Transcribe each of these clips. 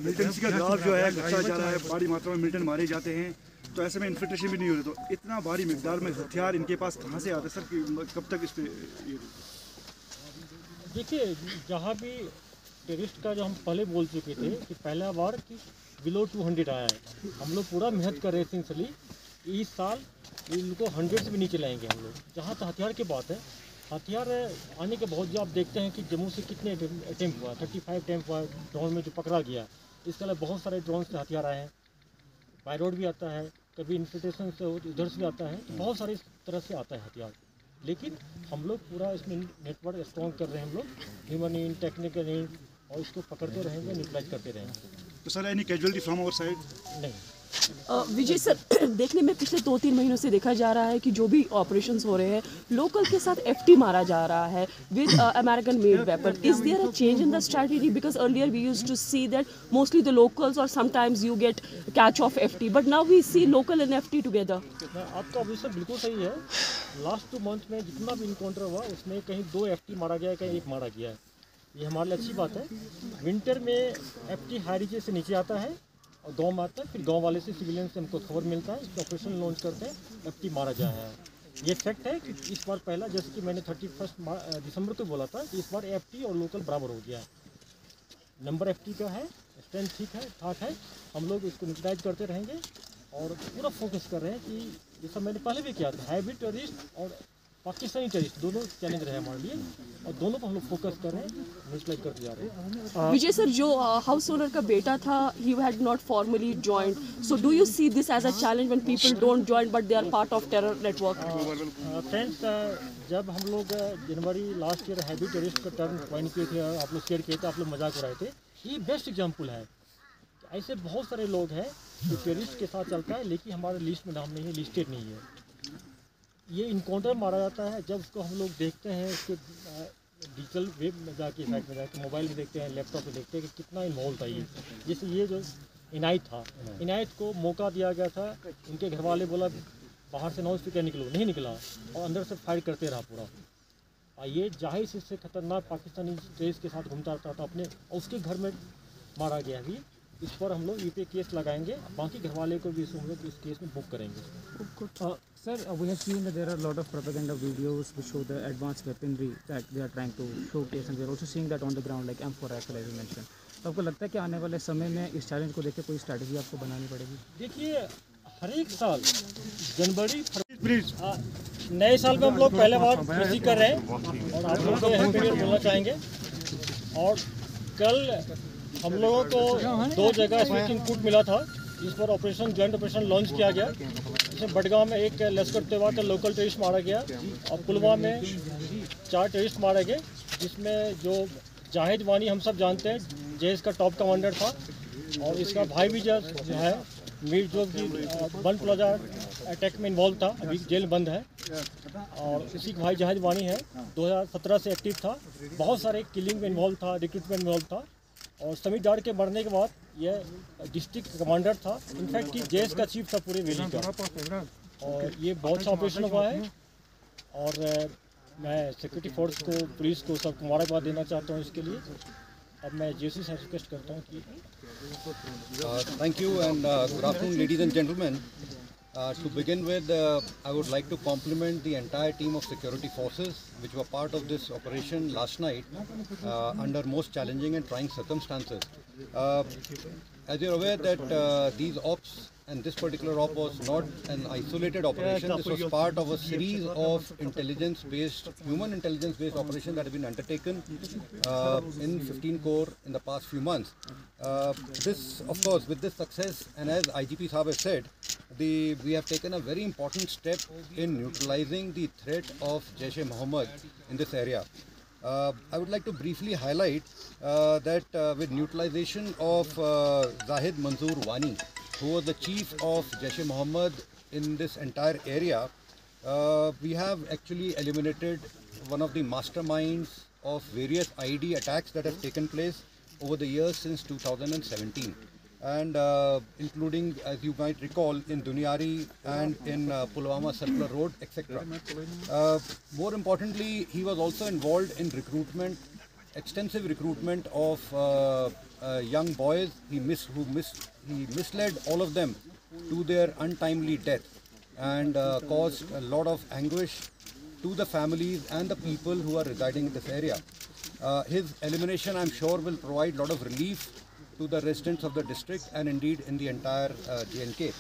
Militancy का graph जो है घटता जा रहा है, बड़ी मात्रा में मिलिटेंट मारे जाते हैं, तो ऐसे में इन्फिल्ट्रेशन भी नहीं हो रही। तो इतना भारी मिकदार में हथियार इनके पास कहाँ से आते हैं सर, कब तक इस पर? देखिए, जहाँ भी टेररिस्ट का जो हम पहले बोल चुके थे कि पहला बार कि बिलो 200 आया है, हम लोग पूरा मेहनत कर रहे थे इसलिए इस साल इनको 100 से भी नीचे लाएंगे हम लोग। जहाँ तक हथियार की बात है, हथियार आने के बहुत जो आप देखते हैं कि जम्मू से कितने अटैम्प्ट हुआ, 35 अटैम्प्ट हुआ ड्रोन में जो पकड़ा गया। इसके अलावा बहुत सारे ड्रोन से हथियार आए हैं, बाय रोड भी आता है, कभी इन्फिल्ट्रेशन से उधर से भी आता है, तो बहुत सारी तरह से आता है हथियार। लेकिन हम लोग पूरा इसमें नेटवर्क स्ट्रॉन्ग कर रहे हैं, हम लोग ह्यूमन इन, टेक्निकल इन, और इसको पकड़ते रहेंगे, न्यूट्रलाइज करते रहेंगे। तो sir any casualty from our side? नहीं। विजय सर, देखने में पिछले 2-3 महीनों से देखा जा रहा है कि जो भी ऑपरेशंस हो रहे हैं, लोकल के साथ FT मारा जा रहा है with American made weapon. Is there a change in the strategy? Because earlier we used to see that mostly the locals और sometimes you get catch of FT, but now we see local and FT together. आपका विषय बिल्कुल सही है। Last 2 month में जितना भी encounter हुआ उसमें कहीं 2 FT मारा गया है, कहीं 1 मारा गया है। ये हमारे लिए अच्छी बात है। विंटर में FT हाई रीचेज से नीचे आता है और गांव में आता है, फिर गांव वाले से सिविलियन से हमको खबर मिलता है, इसको ऑपरेशन लॉन्च करते हैं, FT मारा गया है। ये फैक्ट है कि इस बार पहला, जैसे कि मैंने 31 दिसंबर को बोला था कि इस बार FT और लोकल बराबर हो गया है। नंबर FT का है, स्ट्रेंथ ठीक है, ठाक है। हम लोग इसको न्यूट्रलाइज करते रहेंगे और पूरा फोकस कर रहे हैं कि जैसा मैंने पहले भी किया था, हाइब्रिड टेररिस्ट और पाकिस्तानी टेररिस्ट दोनों चैलेंज रहे हमारे लिए, और दोनों पर हम लोग फोकस कर रहे हैं, न्यूट्रलाइज करते जा रहे हैं। विजय सर, जो हाउस ओनर का बेटा था, he had not formally joined, so do you see this as a challenge when people don't join but they are part of terror network? Friends, जब हम लोग जनवरी लास्ट ईयर हैवी टेररिस्ट का turn point किए थे, आप लोग share किए थे, आप लोग मजाक उड़ाए थे, ये बेस्ट एग्जाम्पल है। ऐसे बहुत सारे लोग हैं जो टेररिस्ट के साथ चलता है, लेकिन हमारे लिस्ट में नाम नहीं है, लिस्टेड नहीं है। ये इनकाउंटर मारा जाता है, जब उसको हम लोग देखते हैं, उसके डिजिटल वेब में जाके, साइट में जाके, मोबाइल में देखते हैं, लैपटॉप में देखते हैं कि कितना इन्वॉल्व था ये। जैसे ये जो इनायत था, इनायत को मौका दिया गया था, उनके घर वाले बोला बाहर से नाउस स्पीकर निकलो, नहीं निकला और अंदर से फाइट करते रहा पूरा। ये जाहिर से इससे खतरनाक पाकिस्तानी टेररिस्ट के साथ घूमता रहता था अपने, उसके घर में मारा गया भी। इस पर हम लोग यूपी केस लगाएंगे, बाकी घर वाले को भी हम लोग इस केस में बुक करेंगे। Sir, we have seen that there are a lot of propaganda videos which show the advanced weaponry that they are trying to showcase, and we are also seeing that on the ground, like M4 rifle as you mentioned. तो आपको लगता है कि आने वाले समय में इस चैलेंज को देख के कोई स्ट्रैटेजी आपको बनानी पड़ेगी? देखिए, हर एक साल जनवरी नए साल में हम लोग पहले बार खुशी कर रहे हैं और आप लोगों को हैप्पी न्यू ईयर बोलना चाहेंगे। और कल हम लोगों को 2 जगह स्पेशल इनपुट मिला था, इस पर ऑपरेशन जॉइंट ऑपरेशन लॉन्च किया गया। इसमें बडगांव में एक लश्कर तैयबा का लोकल टेररिस्ट मारा गया और पुलवामा में 4 टेररिस्ट मारे गए, जिसमें जो जाहिद वानी हम सब जानते हैं, जेएस का टॉप कमांडर था, और इसका भाई भी जो है मीर, जो कि बन प्लाजा अटैक में इन्वॉल्व था, अभी जेल बंद है। और इसी का भाई जाहिद वानी है, 2017 से एक्टिव था, बहुत सारे किलिंग में इन्वॉल्व था, रिक्रूटमेंट में इन्वॉल्व था। और समीर डार के मरने के बाद यह डिस्ट्रिक्ट कमांडर था, इनफैक्ट कि जेएस का चीफ था पूरे वैली का। और ये बहुत अच्छा ऑपरेशन हुआ है और मैं सिक्योरिटी फोर्स को, पुलिस को, सबको मुबारकबाद देना चाहता हूँ इसके लिए। अब मैं जेसी से रिक्वेस्ट करता हूँ कि thank you and good afternoon ladies and gentleman. To begin with, I would like to compliment the entire team of security forces which were part of this operation last night under most challenging and trying circumstances. As you're aware that these ops and this particular op was not an isolated operation. This was part of a series of intelligence-based, human intelligence-based operations that have been undertaken in 15 Corps in the past few months. This, of course, with this success, and as IGP Saab has said, we have taken a very important step in neutralizing the threat of Jaish-e-Mohammed in this area. I would like to briefly highlight that with neutralization of Zahid Manzoor Wani, who was the chief of Jaish-e-Mohammed in this entire area, we have actually eliminated one of the masterminds of various IED attacks that have taken place over the years since 2017. And including, as you might recall, in Dunyari and in Pulwama Circular Road, etc. More importantly, he was also involved in recruitment, extensive recruitment of young boys he misled all of them to their untimely death and caused a lot of anguish to the families and the people who are residing in this area. His elimination, I'm sure, will provide a lot of relief to the residents of the district and indeed in the entire J&K.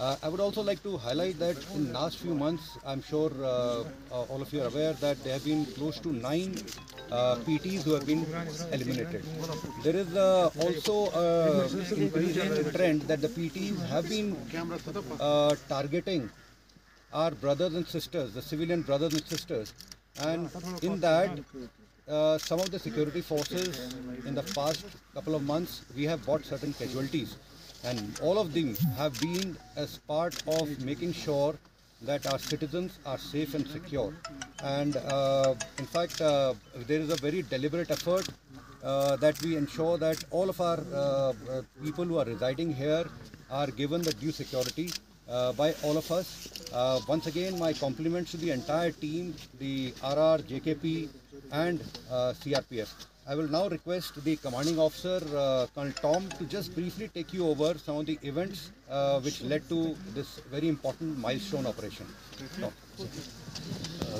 I would also like to highlight that in last few months, I'm sure all of you are aware that there have been close to 9 PTs who have been eliminated. There is also an increasing trend that the PTs have been targeting our brothers and sisters, the civilian brothers and sisters, and in that some of the security forces in the past couple of months we have got certain casualties, and all of them have been as part of making sure that our citizens are safe and secure. And in fact there is a very deliberate effort that we ensure that all of our people who are residing here are given the due security by all of us. Once again, my compliments to the entire team, the RR, JKP and CRPF. I will now request the commanding officer, Colonel Tom, to just briefly take you over some of the events which led to this very important milestone operation. Tom.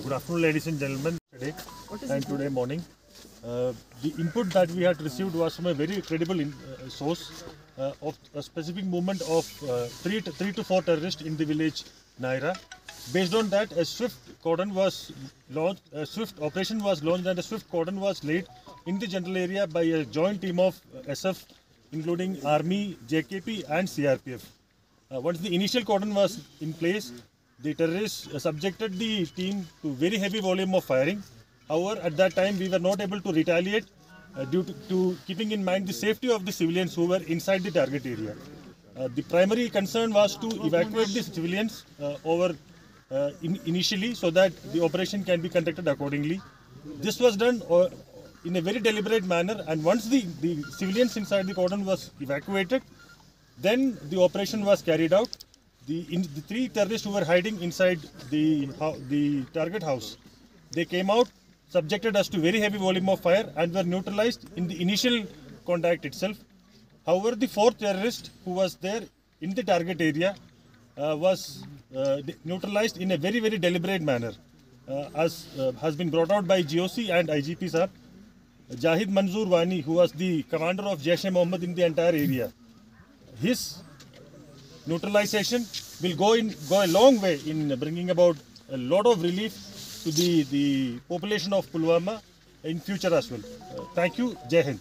Good afternoon, ladies and gentlemen. Today morning, the input that we had received was from a very credible source of a specific movement of 3 to 4 terrorists in the village Naira. Based on that, a swift cordon was launched, a swift operation was launched, and a swift cordon was laid in the general area by a joint team of SF, including Army, JKP and CRPF. Once the initial cordon was in place, the terrorists subjected the team to very heavy volume of firing. However, at that time we were not able to retaliate due to keeping in mind the safety of the civilians who were inside the target area. The primary concern was to evacuate the civilians initially, so that the operation can be conducted accordingly. This was done in a very deliberate manner, and once the civilians inside the cordon was evacuated, then the operation was carried out. The 3 terrorists who were hiding inside the target house, they came out, subjected us to very heavy volume of fire and were neutralized in the initial contact itself. However, the 4th terrorist who was there in the target area was neutralized in a very deliberate manner, as has been brought out by GOC and IGP sir. Jahid Manzoor Wani, who was the commander of Jaish-e-Mohammed in the entire area, his neutralization will go a long way in bringing about a lot of relief to the population of Pulwama in future as well. Thank you. Jai Hind.